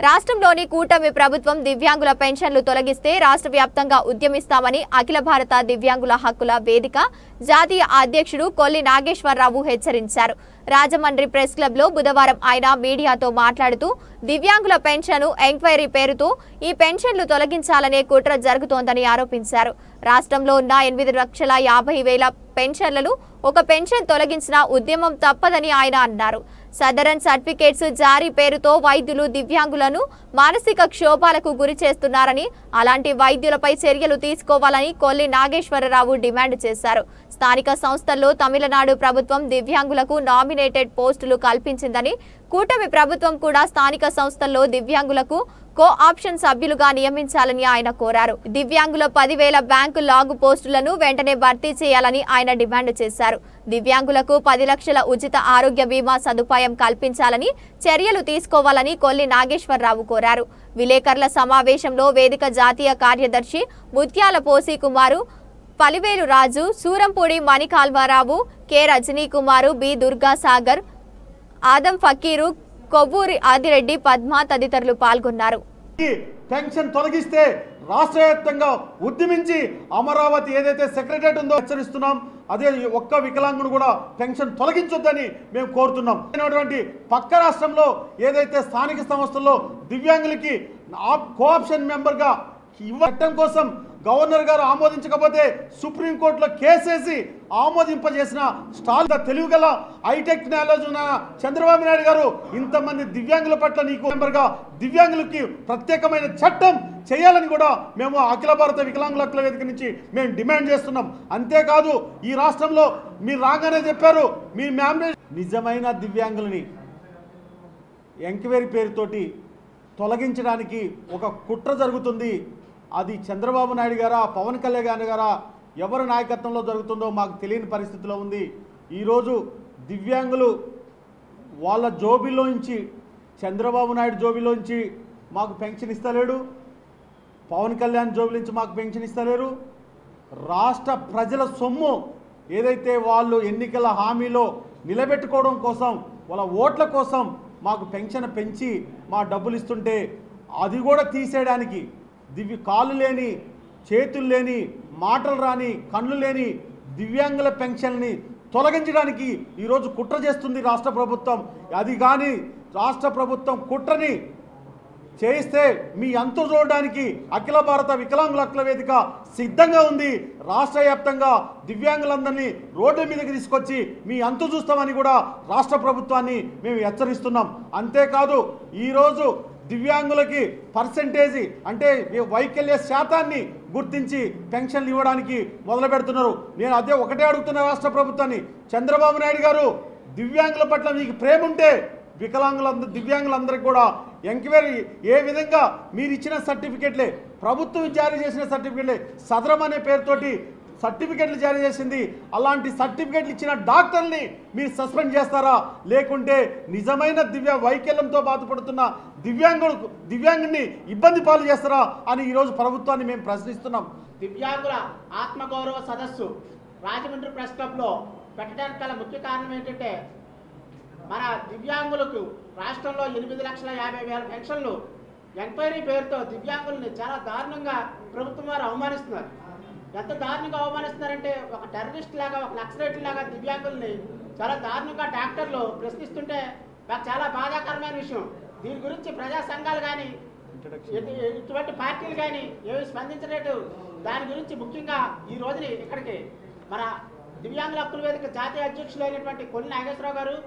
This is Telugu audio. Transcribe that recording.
రాష్ట్రంలోని కూటమి ప్రభుత్వం దివ్యాంగుల పెన్షన్లు తొలగిస్తే రాష్ట్ర వ్యాప్తంగా ఉద్యమిస్తామని అఖిల భారత దివ్యాంగుల హక్కుల వేదిక జాతీయ అధ్యక్షుడు కొల్లి నాగేశ్వరరావు హెచ్చరించారు. రాజమండ్రి ప్రెస్ క్లబ్ లో బుధవారం ఆయన మీడియాతో మాట్లాడుతూ దివ్యాంగుల పెన్షన్ ఎంక్వైరీ పేరుతో ఈ పెన్షన్లు తొలగించాలనే కుట్ర జరుగుతోందని ఆరోపించారు. రాష్ట్రంలో ఉన్న 8,50,000 పెన్షన్లను ఒక పెన్షన్ తొలగించిన ఉద్యమం తప్పదని ఆయన అన్నారు. సదరన్ సర్టిఫికేట్స్ జారీ పేరుతో వైద్యులు దివ్యాంగులను మానసిక క్షోభాలకు గురి చేస్తున్నారని, అలాంటి వైద్యులపై చర్యలు తీసుకోవాలని కొల్లి నాగేశ్వరరావు డిమాండ్ చేశారు. స్థానిక సంస్థల్లో తమిళనాడు ప్రభుత్వం దివ్యాంగులకు నామినేటెడ్ పోస్టులు కల్పించిందని, కూటమి ప్రభుత్వం కూడా స్థానిక సంస్థల్లో దివ్యాంగులకు కో ఆప్షన్ సభ్యులుగా నియమించాలని ఆయన కోరారు. దివ్యాంగుల 10,000 బ్యాంకు లాగు పోస్టులను వెంటనే భర్తీ చేయాలని ఆయన డిమాండ్ చేశారు. దివ్యాంగులకు 10 లక్షల ఉచిత ఆరోగ్య బీమా సదుపాయం కల్పించాలని చర్యలు తీసుకోవాలని కొల్లి నాగేశ్వరరావు కోరారు. విలేకరుల సమావేశంలో వేదిక జాతీయ కార్యదర్శి ముత్యాల పోసి కుమారు, పలివేలు రాజు, సూరంపూడి మణికాల్వారావు, కె రజనీ కుమారు, బి దుర్గా సాగర్, ఆదం ఫకీరు, కొవ్వూరి ఆదిరెడ్డి, పద్మ తదితరులు పాల్గొన్నారు. పెన్షన్ తొలగిస్తే రాష్ట్ర వ్యాప్తంగా ఉద్యమించి అమరావతి ఏదైతే సెక్రటరియట్ ఉందో హెచ్చరిస్తున్నాం. అదే ఒక్క వికలాంగుడు కూడా పెన్షన్ తొలగించొద్దని మేము కోరుతున్నాం. పక్క రాష్ట్రంలో ఏదైతే స్థానిక సంస్థల్లో దివ్యాంగులకి కోఆప్షన్ మెంబర్గా ఇవ్వటం కోసం గవర్నర్ గారు ఆమోదించకపోతే సుప్రీంకోర్టులో కేసేసి ఆమోదింపజేసిన స్టాల్ తెలివిగల హైటెక్నాలజీ ఉన్న చంద్రబాబు నాయుడు గారు ఇంతమంది దివ్యాంగుల పట్ల నీకు మెంబర్గా దివ్యాంగులకి ప్రత్యేకమైన చట్టం చేయాలని కూడా మేము అఖిల భారత వికలాంగుల హక్కుల వేదిక నుంచి మేము డిమాండ్ చేస్తున్నాం. అంతేకాదు ఈ రాష్ట్రంలో మీరు రాగానే చెప్పారు మీ మ్యాండేట్ నిజమైన దివ్యాంగులని ఎంక్వైరీ పేరుతోటి తొలగించడానికి ఒక కుట్ర జరుగుతుంది. అది చంద్రబాబు నాయుడు గారా, పవన్ కళ్యాణ్ గారా, ఎవరి నాయకత్వంలో జరుగుతుందో మాకు తెలియని పరిస్థితిలో ఉంది. ఈరోజు దివ్యాంగులు వాళ్ళ జోబీలోంచి, చంద్రబాబు నాయుడు జోబీలోంచి మాకు పెన్షన్ ఇస్తలేడు, పవన్ కళ్యాణ్ జోబీలోంచి మాకు పెన్షన్ ఇస్తలేరు. రాష్ట్ర ప్రజల సొమ్ము ఏదైతే వాళ్ళు ఎన్నికల హామీలో నిలబెట్టుకోవడం కోసం, వాళ్ళ ఓట్ల కోసం మాకు పెన్షన్ పెంచి మా డబ్బులు ఇస్తుంటే అది కూడా తీసేయడానికి కాళ్ళు లేని, చేతులు లేని, మాటలు రాని, కళ్ళు లేని దివ్యాంగుల పెన్షన్ని తొలగించడానికి ఈరోజు కుట్ర చేస్తుంది రాష్ట్ర ప్రభుత్వం. అది కానీ రాష్ట్ర ప్రభుత్వం కుట్రని చేయిస్తే మీ అంతు చూడడానికి అఖిల భారత వికలాంగుల హక్కుల వేదిక సిద్ధంగా ఉంది. రాష్ట్ర వ్యాప్తంగా దివ్యాంగులందరినీ రోడ్ల మీదకి తీసుకొచ్చి మీ అంతు చూస్తామని కూడా రాష్ట్ర ప్రభుత్వాన్ని మేము హెచ్చరిస్తున్నాం. అంతేకాదు ఈరోజు దివ్యాంగులకి పర్సెంటేజీ అంటే వైకల్య శాతాన్ని గుర్తించి పెన్షన్లు ఇవ్వడానికి మొదలు పెడుతున్నారు. నేను అదే ఒకటే అడుగుతున్న రాష్ట్ర ప్రభుత్వాన్ని, చంద్రబాబు నాయుడు గారు దివ్యాంగుల పట్ల మీకు ప్రేమ ఉంటే దివ్యాంగులందరికీ కూడా ఎంక్వైరీ ఏ విధంగా మీరు ఇచ్చిన సర్టిఫికెట్లే, ప్రభుత్వం జారీ చేసిన సర్టిఫికెట్లే, సదరం అనే పేరుతోటి సర్టిఫికెట్లు జారీ చేసింది, అలాంటి సర్టిఫికెట్లు ఇచ్చిన డాక్టర్ని మీరు సస్పెండ్ చేస్తారా, లేకుంటే నిజమైన వైకల్యంతో బాధపడుతున్న దివ్యాంగుని ఇబ్బంది పాలు చేస్తారా అని ఈరోజు ప్రభుత్వాన్ని మేము ప్రశ్నిస్తున్నాం. దివ్యాంగుల ఆత్మగౌరవ సదస్సు రాజమండ్రి ప్రెస్ క్లబ్లో పెట్టడానికి గల ముఖ్య కారణం ఏంటంటే, మన దివ్యాంగులకు రాష్ట్రంలో 8,50,000 పెన్షన్లు ఎంక్వైరీ పేరుతో దివ్యాంగుల్ని చాలా దారుణంగా ప్రభుత్వం వారు అవమానిస్తున్నారు. ఎంత దారుణంగా అవమానిస్తున్నారంటే, ఒక టెర్రరిస్ట్ లాగా, ఒక నక్సలైట్ లాగా దివ్యాంగుల్ని చాలా దారుణంగా డాక్టర్లు ప్రశ్నిస్తుంటే నాకు చాలా బాధాకరమైన విషయం. దీని గురించి ప్రజా సంఘాలు కానీ ఇటువంటి పార్టీలు కానీ ఏమి స్పందించలేదు. దాని గురించి ముఖ్యంగా ఈ రోజుని ఇక్కడికి మన దివ్యాంగుల హక్కుల వేదిక జాతీయ అధ్యక్షులైనటువంటి కొల్లి నాగేశ్వరరావు గారు,